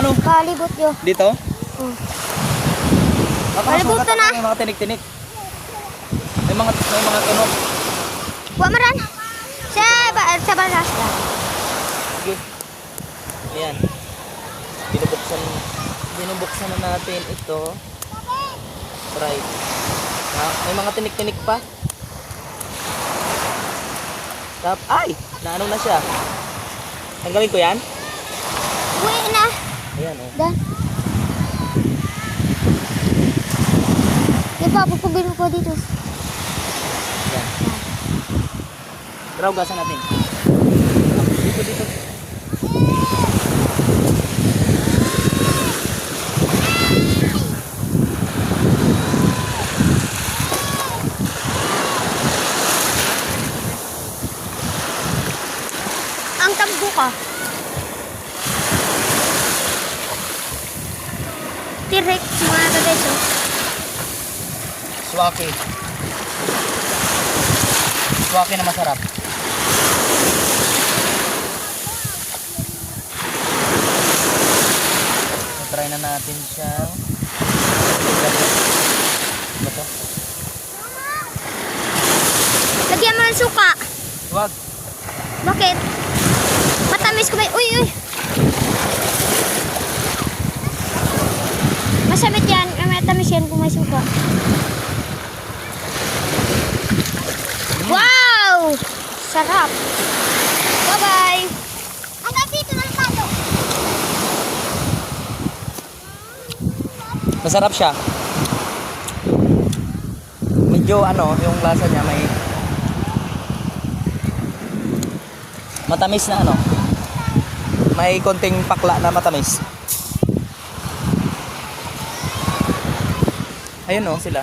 ano? Kalibot yo. Dito? Kalibot masukat na. May mga tinik-tinik. May mga tunog. Wa maran. Sa baras. Sige. Ayan. Binubuksan na natin ito. Right. May mga tinik-tinik pa. Ay! Naano na siya. Tanggalin ko yan? Uwi na. Ayan oh. Dan. Di ba, pupugin ko dito. Ayan. Tara, ugasan natin. Dito. Ang tambo ka. T-Rex mga kageso. Swaki. Swaki na masarap. So, try na natin siya. Ito. Lagyan mo ng suka. Wag. Bakit? Matamis ko ba? Uy! Masamit yan. Matamis yan kung may suka. Wow! Sarap. Bye-bye. Hanggang dito na tayo. Masarap siya. Medyo yung lasa niya may matamis na may konting pakla na matamis. Ayun sila.